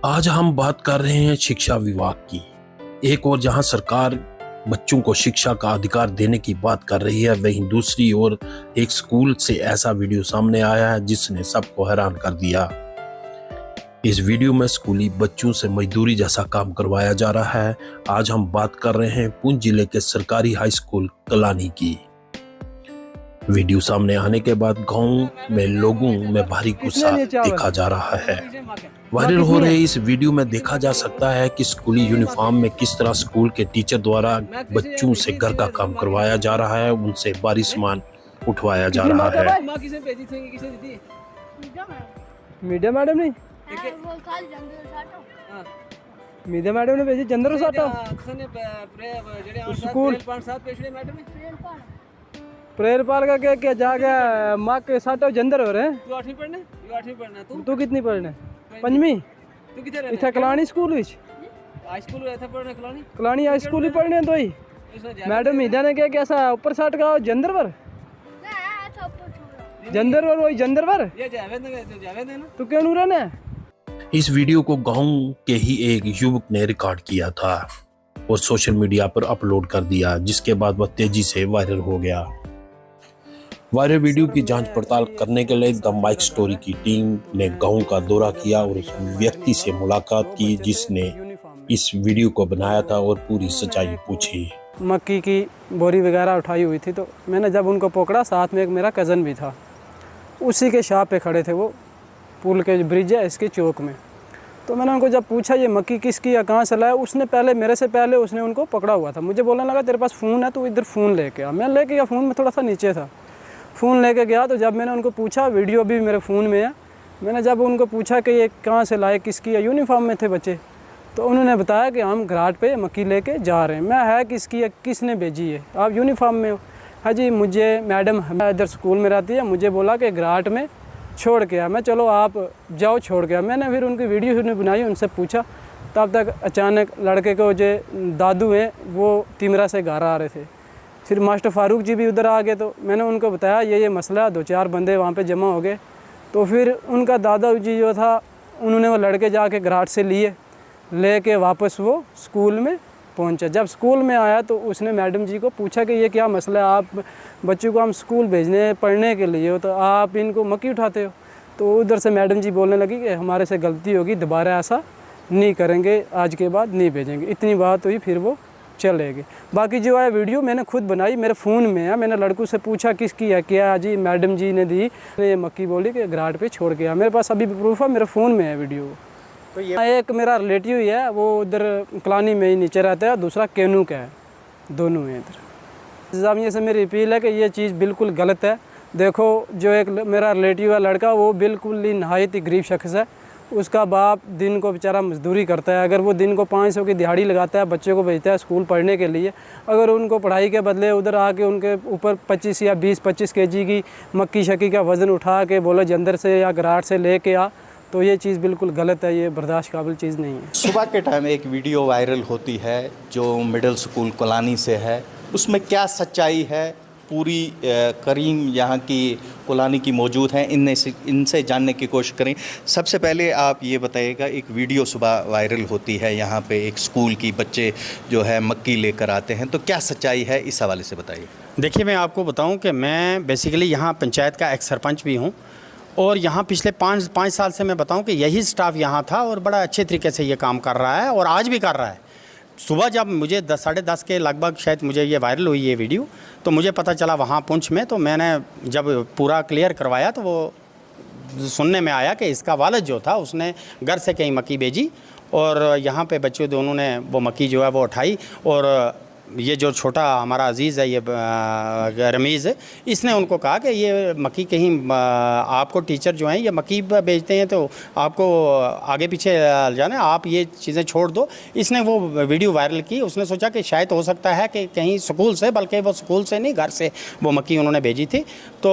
आज हम बात कर रहे हैं शिक्षा विभाग की। एक ओर जहां सरकार बच्चों को शिक्षा का अधिकार देने की बात कर रही है, वहीं दूसरी ओर एक स्कूल से ऐसा वीडियो सामने आया है जिसने सबको हैरान कर दिया। इस वीडियो में स्कूली बच्चों से मजदूरी जैसा काम करवाया जा रहा है। आज हम बात कर रहे हैं पुंछ जिले के सरकारी हाई स्कूल कलानी की। वीडियो सामने आने के बाद गांव में लोगों में भारी गुस्सा देखा जा रहा है। वायरल हो रहे इस वीडियो में देखा जा सकता है कि स्कूली यूनिफॉर्म में किस तरह स्कूल के टीचर द्वारा बच्चों से घर का काम करवाया जा रहा है, उनसे भारी सामान उठवाया जा रहा है। मीडिया मैडम नहीं मीडिया मैडम ने भेजी जंदर साटा स्कूल प्रेयर पाल का क्या जा गया माँ के साटा जंदर हो रहे हैं। तू कितनी पढ़ने पंजवी इतना Kalani school Kalani high school ही पढ़ने तो ही मैडम मीडिया ने क्या कैसा ऊपर साट का जंदर पर वही जंदर पर तू क्यों नूरा ने। इस वीडियो को गांव के ही एक युवक ने रिकॉर्ड किया था और सोशल मीडिया पर अपलोड कर दिया, जिसके बाद वह तेजी से वायरल हो गया। वायरल वीडियो की जांच पड़ताल करने के लिए द माइक स्टोरी की टीम ने गांव का दौरा किया और उस व्यक्ति से मुलाकात की जिसने इस वीडियो को बनाया था और पूरी सच्चाई पूछी। मक्की की बोरी वगैरह उठाई हुई थी, तो मैंने जब उनको पकड़ा, साथ में एक मेरा कज़न भी था, उसी के शॉप पे खड़े थे, वो पुल के ब्रिज है इसके चौक में। तो मैंने उनको जब पूछा ये मक्की किसकी या कहाँ से लाया, उसने पहले मेरे से पहले उसने उनको पकड़ा हुआ था। मुझे बोलने लगा तेरे पास फ़ोन है तो इधर फ़ोन लेके आ। मैं लेके गया, फ़ोन में थोड़ा सा नीचे था, फ़ोन लेके गया। तो जब मैंने उनको पूछा, वीडियो भी मेरे फ़ोन में है, मैंने जब उनको पूछा कि ये कहाँ से लाए, किसकी है, यूनिफॉर्म में थे बच्चे, तो उन्होंने बताया कि हम घाट पे मक्की लेके जा रहे हैं। मैं है किसकी है, किसने भेजी है, आप यूनिफॉर्म में हो। हाँ जी, मुझे मैडम इधर स्कूल में रहती है, मुझे बोला कि घाट में छोड़ के आ। मैं चलो आप जाओ छोड़ के आ। मैंने फिर उनकी वीडियो बनाई, उनसे पूछा, तब तक अचानक लड़के को जो दादू हैं वो तिमरा से घर आ रहे थे। फिर मास्टर फारूक जी भी उधर आ गए, तो मैंने उनको बताया ये मसला, 2-4 बंदे वहाँ पे जमा हो गए। तो फिर उनका दादा जी जो था, उन्होंने वो लड़के जाके घाट से लेके वापस वो स्कूल में पहुंचा। जब स्कूल में आया तो उसने मैडम जी को पूछा कि ये क्या मसला है, आप बच्चों को हम स्कूल भेजने पढ़ने के लिए हो तो आप इनको मक्की उठाते हो। तो उधर से मैडम जी बोलने लगी कि हमारे से गलती होगी, दोबारा ऐसा नहीं करेंगे, आज के बाद नहीं भेजेंगे। इतनी बात हुई, फिर वो चले गए। बाकी जो है वीडियो मैंने खुद बनाई, मेरे फ़ोन में है। मैंने लड़कों से पूछा किसकी है, क्या जी मैडम जी ने दी, ये मक्की बोली कि घाट पे छोड़ के आया। मेरे पास अभी प्रूफ है, मेरे फ़ोन में है वीडियो। तो ये एक मेरा रिलेटिव ही है, वो उधर कलानी में ही नीचे रहता है, दूसरा केनू का है, दोनों हैं इधर। जामिया से मेरी अपील है कि ये चीज़ बिल्कुल गलत है। देखो जो एक मेरा रिलेटिव है लड़का, वो बिल्कुल ही नहायत ही गरीब शख्स है। उसका बाप दिन को बेचारा मजदूरी करता है, अगर वो दिन को 500 की दिहाड़ी लगाता है, बच्चे को भेजता है स्कूल पढ़ने के लिए, अगर उनको पढ़ाई के बदले उधर आके उनके ऊपर 25 या 20-25 kg की मक्की शक्की का वज़न उठा के बोले जंदर से या घराट से लेके आ, तो ये चीज़ बिल्कुल गलत है, ये बर्दाश्त काबिल चीज़ नहीं है। सुबह के टाइम एक वीडियो वायरल होती है जो मिडिल स्कूल कलानी से है, उसमें क्या सच्चाई है पूरी करीम यहाँ की कलानी की मौजूद हैं, इनसे जानने की कोशिश करें। सबसे पहले आप ये बताइएगा, एक वीडियो सुबह वायरल होती है यहाँ पे एक स्कूल की बच्चे जो है मक्की लेकर आते हैं, तो क्या सच्चाई है इस हवाले से बताइए। देखिए, मैं आपको बताऊं कि मैं बेसिकली यहाँ पंचायत का एक सरपंच भी हूँ और यहाँ पिछले 5 साल से मैं बताऊं कि यही स्टाफ यहाँ था और बड़ा अच्छे तरीके से ये काम कर रहा है और आज भी कर रहा है। सुबह जब मुझे 10-10:30 के लगभग शायद मुझे ये वायरल हुई ये वीडियो, तो मुझे पता चला वहाँ पुंछ में, तो मैंने जब पूरा क्लियर करवाया तो वो सुनने में आया कि इसका वालिद जो था उसने घर से कहीं मक्की भेजी और यहाँ पे बच्चों दोनों ने वो मक्की जो है वो उठाई। और ये जो छोटा हमारा अजीज़ है, ये रमीज़ है, इसने उनको कहा कि ये मक्की कहीं आपको टीचर जो हैं ये मक्की बेचते हैं तो आपको आगे पीछे जाना, आप ये चीज़ें छोड़ दो। इसने वो वीडियो वायरल की। उसने सोचा कि शायद हो सकता है कि कहीं स्कूल से, बल्कि वो स्कूल से नहीं घर से वो मक्की उन्होंने भेजी थी। तो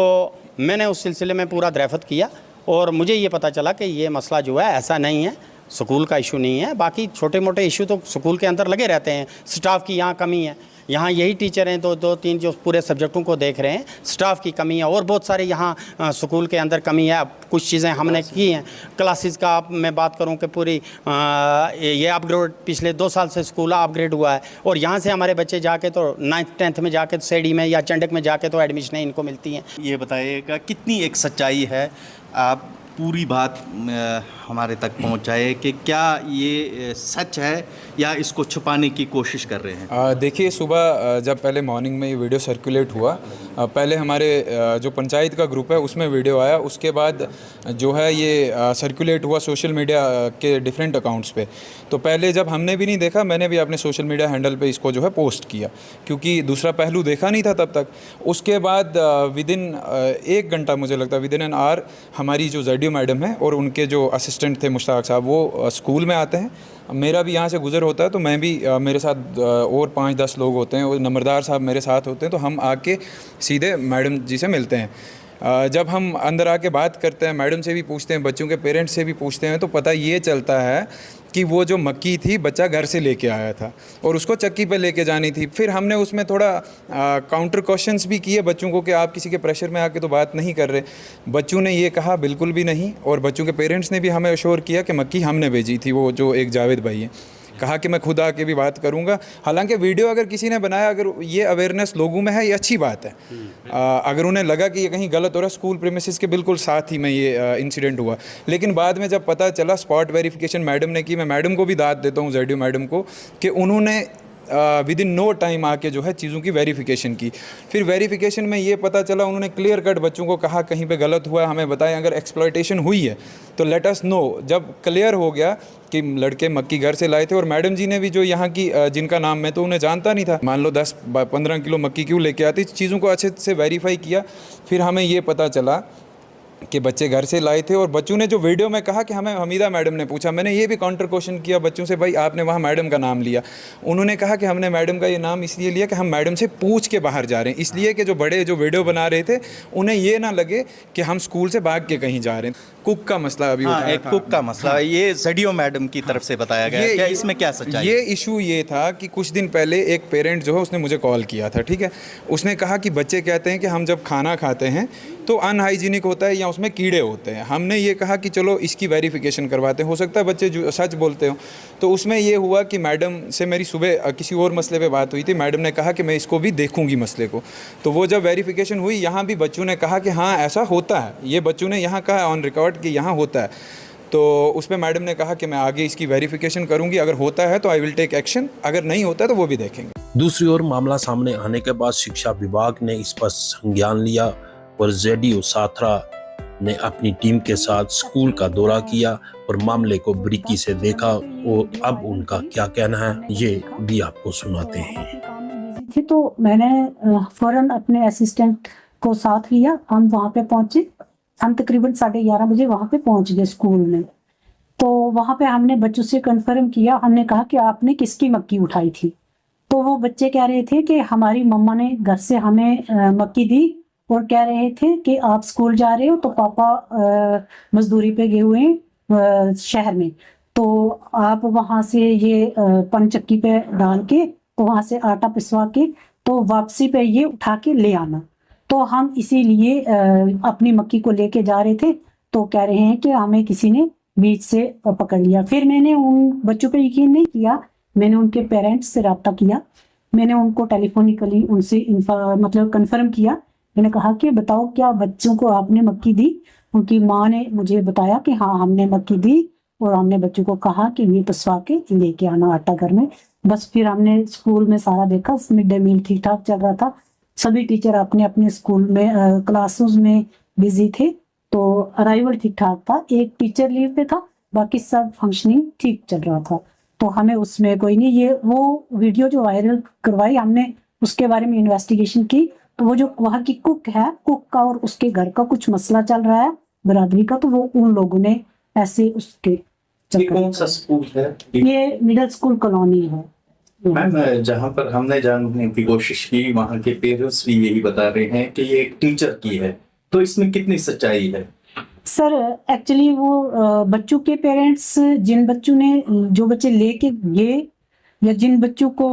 मैंने उस सिलसिले में पूरा दरख्त किया और मुझे ये पता चला कि ये मसला जो है ऐसा नहीं है। स्कूल का इशू नहीं है। बाकी छोटे मोटे इशू तो स्कूल के अंदर लगे रहते हैं। स्टाफ की यहाँ कमी है, यहाँ यही टीचर हैं दो तीन जो पूरे सब्जेक्टों को देख रहे हैं। स्टाफ की कमी है और बहुत सारे यहाँ स्कूल के अंदर कमी है। अब कुछ चीज़ें हमने की हैं। क्लासेस का मैं बात करूँ कि पूरी ये अपग्रेड पिछले 2 साल से स्कूल अपग्रेड हुआ है और यहाँ से हमारे बच्चे जाके तो 9th 10th में जाके सेडी में या चंडक में जाके तो एडमिशन इनको मिलती हैं। ये बताइएगा कितनी एक सच्चाई है, आप पूरी बात हमारे तक पहुंचाए कि क्या ये सच है या इसको छुपाने की कोशिश कर रहे हैं। देखिए, सुबह जब पहले मॉर्निंग में ये वीडियो सर्कुलेट हुआ, पहले हमारे जो पंचायत का ग्रुप है उसमें वीडियो आया, उसके बाद जो है ये सर्कुलेट हुआ सोशल मीडिया के डिफरेंट अकाउंट्स पे। तो पहले जब हमने भी नहीं देखा, मैंने भी अपने सोशल मीडिया हैंडल पे इसको जो है पोस्ट किया, क्योंकि दूसरा पहलू देखा नहीं था तब तक। उसके बाद विदिन 1 घंटा मुझे लगता है, विदिन एन आवर, हमारी जो ZDO मैडम है और उनके जो असिस्टेंट थे मुश्ताक साहब, वो स्कूल में आते हैं। मेरा भी यहाँ से गुज़र होता है तो मैं भी मेरे साथ और 5-10 लोग होते हैं और नंबरदार साहब मेरे साथ होते हैं, तो हम आके सीधे मैडम जी से मिलते हैं। जब हम अंदर आके बात करते हैं, मैडम से भी पूछते हैं, बच्चों के पेरेंट्स से भी पूछते हैं, तो पता ये चलता है कि वो जो मक्की थी बच्चा घर से लेके आया था और उसको चक्की पे लेके जानी थी। फिर हमने उसमें थोड़ा काउंटर क्वेश्चंस भी किए बच्चों को कि आप किसी के प्रेशर में आके तो बात नहीं कर रहे। बच्चों ने ये कहा बिल्कुल भी नहीं, और बच्चों के पेरेंट्स ने भी हमें अश्योर किया कि मक्की हमने भेजी थी। वो जो एक जावेद भाई है, कहा कि मैं खुद आके भी बात करूंगा। हालांकि वीडियो अगर किसी ने बनाया, अगर ये अवेयरनेस लोगों में है, ये अच्छी बात है। अगर उन्हें लगा कि ये कहीं गलत हो रहा है, स्कूल प्रीमिसेस के बिल्कुल साथ ही में ये इंसिडेंट हुआ। लेकिन बाद में जब पता चला, स्पॉट वेरिफिकेशन मैडम ने की। मैं मैडम को भी दाद देता हूँ, ZDO मैडम को, कि उन्होंने विदिन नो टाइम आके जो है चीज़ों की वेरिफिकेशन की। फिर वेरिफिकेशन में ये पता चला, उन्होंने क्लियर कट बच्चों को कहा कहीं पे गलत हुआ है हमें बताएं, अगर एक्सप्लॉयटेशन हुई है तो लेट अस नो। जब क्लियर हो गया कि लड़के मक्की घर से लाए थे, और मैडम जी ने भी जो यहाँ की जिनका नाम मैं तो उन्हें जानता नहीं था, मान लो 10-15 किलो मक्की क्यों लेके आती, चीज़ों को अच्छे से वेरीफाई किया। फिर हमें ये पता चला कि बच्चे घर से लाए थे। और बच्चों ने जो वीडियो में कहा कि हमें हमीदा मैडम ने पूछा, मैंने ये भी काउंटर क्वेश्चन किया बच्चों से, भाई आपने वहाँ मैडम का नाम लिया। उन्होंने कहा कि हमने मैडम का ये नाम इसलिए लिया कि हम मैडम से पूछ के बाहर जा रहे हैं, इसलिए कि जो बड़े जो वीडियो बना रहे थे उन्हें ये ना लगे कि हम स्कूल से भाग के कहीं जा रहे हैं। कुक का मसला अभी एक कुक का मसला, ये ZDO मैडम की तरफ से बताया गया है, क्या इसमें क्या सच्चाई? ये इशू ये था कि कुछ दिन पहले एक पेरेंट जो है उसने मुझे कॉल किया था, ठीक है। उसने कहा कि बच्चे कहते हैं कि हम जब खाना खाते हैं तो अनहाइजीनिक होता है या उसमें कीड़े होते हैं। हमने ये कहा कि चलो इसकी वेरिफिकेशन करवाते हैं, हो सकता है बच्चे जो सच बोलते हो। तो उसमें ये हुआ कि मैडम से मेरी सुबह किसी और मसले पे बात हुई थी, मैडम ने कहा कि मैं इसको भी देखूंगी मसले को। तो वो जब वेरिफिकेशन हुई, यहाँ भी बच्चों ने कहा कि हाँ ऐसा होता है, ये बच्चों ने यहाँ कहा ऑन रिकॉर्ड कि यहाँ होता है। तो उस पर मैडम ने कहा कि मैं आगे इसकी वेरिफिकेशन करूंगी, अगर होता है तो आई विल टेक एक्शन, अगर नहीं होता है तो वो भी देखेंगे। दूसरी ओर मामला सामने आने के बाद शिक्षा विभाग ने इस पर संज्ञान लिया और ZDO साथरा ने अपनी टीम के साथ स्कूल का दौरा किया और मामले को बारीकी से देखा, और अब उनका क्या कहना है ये भी आपको सुनाते हैं। थी तो मैंने फौरन अपने असिस्टेंट को साथ लिया, हम वहाँ पे पहुंचे। हम तकरीबन 11:30 बजे वहाँ पे पहुंच गए स्कूल में। तो वहाँ पे हमने बच्चों से कंफर्म किया, हमने कहा कि आपने किसकी मक्की उठाई थी। तो वो बच्चे कह रहे थे कि हमारी मम्मा ने घर से हमें मक्की दी और कह रहे थे कि आप स्कूल जा रहे हो तो पापा मजदूरी पे गए हुए हैं शहर में, तो आप वहाँ से ये पनचक्की पे डाल के तो वहाँ से आटा पिसवा के तो वापसी पे ये उठा के ले आना। तो हम इसीलिए अपनी मक्की को लेके जा रहे थे, तो कह रहे हैं कि हमें किसी ने बीच से पकड़ लिया। फिर मैंने उन बच्चों पे यकीन नहीं किया, मैंने उनके पेरेंट्स से रब्ता किया, मैंने उनको टेलीफोनिकली उनसे मतलब कंफर्म किया। मैंने कहा कि बताओ क्या बच्चों को आपने मक्की दी? उनकी माँ ने मुझे बताया कि हाँ हमने मक्की दी और हमने बच्चों को कहा कि ये पिसवा के लेके आना आटा घर में। बस फिर हमने स्कूल में सारा देखा, मिड डे मील ठीक ठाक चल रहा था, सभी टीचर अपने अपने स्कूल में क्लासेस में बिजी थे, तो अराइवल ठीक ठाक था। एक टीचर लीव पे था, बाकी सब फंक्शनिंग ठीक चल रहा था। तो हमें उसमें कोई नहीं, ये वो वीडियो जो वायरल करवाई हमने उसके बारे में इन्वेस्टिगेशन की, तो वो जो वहाँ की कुक है, कुक का और उसके घर का कुछ मसला चल रहा है बरादरी का, तो वो उन लोगों ने ऐसे उसके कौन सा स्कूल है? ये मिडिल स्कूल कॉलोनी है मैम। जहाँ पर हमने जानने की कोशिश की, वहाँ के पेरेंट्स भी यही बता रहे हैं कि ये एक टीचर की है, तो इसमें कितनी सच्चाई है? सर एक्चुअली वो बच्चों के पेरेंट्स जिन बच्चों ने जो बच्चे लेके गए या जिन बच्चों को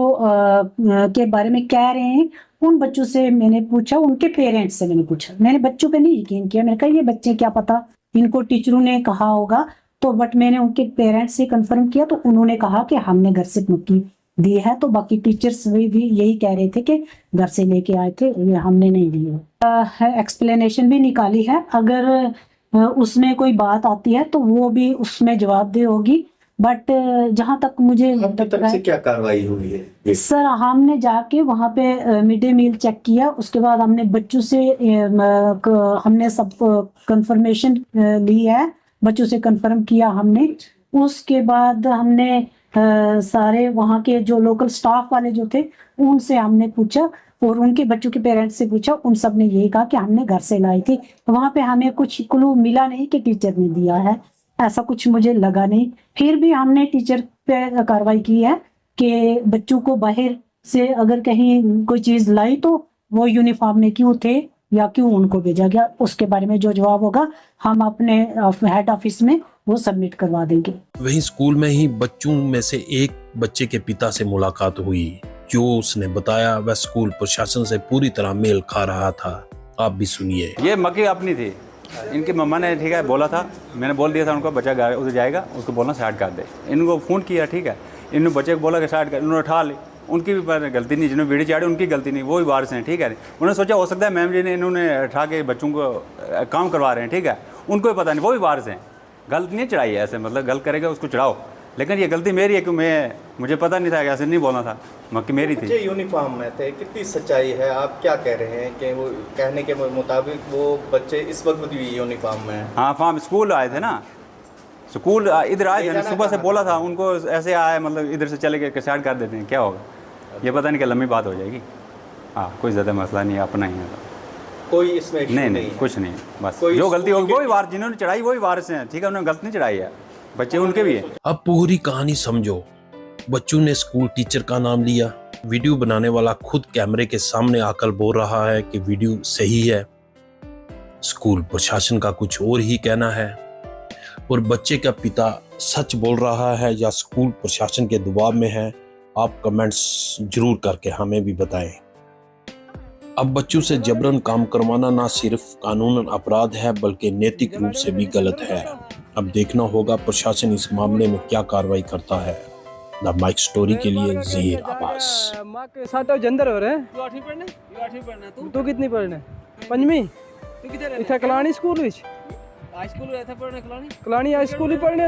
के बारे में कह रहे हैं उन बच्चों से मैंने पूछा, उनके पेरेंट्स से मैंने पूछा। मैंने बच्चों पे नहीं यकीन किया, मैंने कहा ये बच्चे क्या पता, इनको टीचरों ने कहा होगा। तो बट मैंने उनके पेरेंट्स से कंफर्म किया तो उन्होंने कहा कि हमने घर से मुक्ति दी है। तो बाकी टीचर्स भी यही कह रहे थे कि घर से लेके आए थे, ये हमने नहीं दी है। एक्सप्लेनेशन भी निकाली है, अगर उसमें कोई बात आती है तो वो भी उसमें जवाबदेह होगी। बट जहाँ तक मुझे आपकी तरफ से क्या कार्रवाई हुई है? सर हमने जाके वहाँ पे मिड डे मील चेक किया, उसके बाद हमने बच्चों से हमने सब कंफर्मेशन ली है, बच्चों से कंफर्म किया हमने। उसके बाद हमने सारे वहाँ के जो लोकल स्टाफ वाले जो थे उनसे हमने पूछा और उनके बच्चों के पेरेंट्स से पूछा, उन सब ने यही कहा कि हमने घर से लाई थी। तो वहाँ पे हमें कुछ क्लू मिला नहीं कि टीचर ने दिया है, ऐसा कुछ मुझे लगा नहीं। फिर भी हमने टीचर पे कार्रवाई की है कि बच्चों को बाहर से अगर कहीं कोई चीज़ लाई तो वो यूनिफॉर्म में क्यों थे या क्यों उनको भेजा गया, उसके बारे में जो जवाब होगा हम अपने हेड ऑफिस में वो सबमिट करवा देंगे। वहीं स्कूल में ही बच्चों में से एक बच्चे के पिता से मुलाकात हुई। जो उसने बताया वह स्कूल प्रशासन से पूरी तरह मेल खा रहा था। आप भी सुनिए। ये मक्की अपनी थी, इनकी मम्मा ने ठीक है बोला था, मैंने बोल दिया था उनको बच्चा उधर जाएगा उसको बोलना स्टार्ट कर दे। इनको फ़ोन किया, ठीक है, इन्होंने बच्चे को बोला कि स्टार्ट कर, इन्होंने उठा ली। उनकी भी गलती नहीं, जिन्होंने वीडियो चाड़ी उनकी गलती नहीं, वो भी वारिस हैं, ठीक है। उन्होंने सोचा हो सकता है मैम जी ने इन्होंने उठा के बच्चों को काम करवा रहे हैं, ठीक है, उनको भी पता नहीं, वो भी वारिस हैं। गलत नहीं चढ़ाई है ऐसे, मतलब गलत करेगा उसको चढ़ाओ, लेकिन ये गलती मेरी है कि मुझे पता नहीं था, ऐसे नहीं बोलना था, मक्की मेरी थी। बच्चे यूनिफॉर्म में थे, कितनी सच्चाई है? आप क्या कह रहे हैं कि वो कहने के मुताबिक वो बच्चे इस वक्त भी यूनिफॉर्म में हैं? हाँ फार्म स्कूल आए थे ना, स्कूल इधर आए थे ना, सुबह से बोला था उनको, ऐसे आए मतलब इधर से चले गए, स्टार्ट कर देते हैं, क्या होगा ये पता नहीं, कि लंबी बात हो जाएगी। हाँ कोई ज़्यादा मसला नहीं है, अपना ही है, कोई इसमें नहीं कुछ नहीं, बस जो गलती होगी वही वार, जिन्होंने चढ़ाई वही वारिस हैं, ठीक है, उन्होंने गलत नहीं चढ़ाई है, बच्चे उनके भी हैं। अब पूरी कहानी समझो। बच्चों ने स्कूल टीचर का नाम लिया, वीडियो बनाने वाला खुद कैमरे के सामने आकर बोल रहा है कि वीडियो सही है, स्कूल प्रशासन का कुछ और ही कहना है, और बच्चे का पिता सच बोल रहा है या स्कूल प्रशासन के दबाव में है। आप कमेंट्स जरूर करके हमें भी बताएं। अब बच्चों से जबरन काम करवाना ना सिर्फ कानूनन अपराध है बल्कि नैतिक रूप से भी गलत है। अब देखना होगा प्रशासन इस मामले में क्या कार्रवाई करता है। द माइक स्टोरी के लिए ज़हीर अब्बास। माँ के साथ जंदर हो रहे हैं। तू कितनी पढ़ने? पंजवी। इतना Kalani school Kalani high school ही पढ़ने।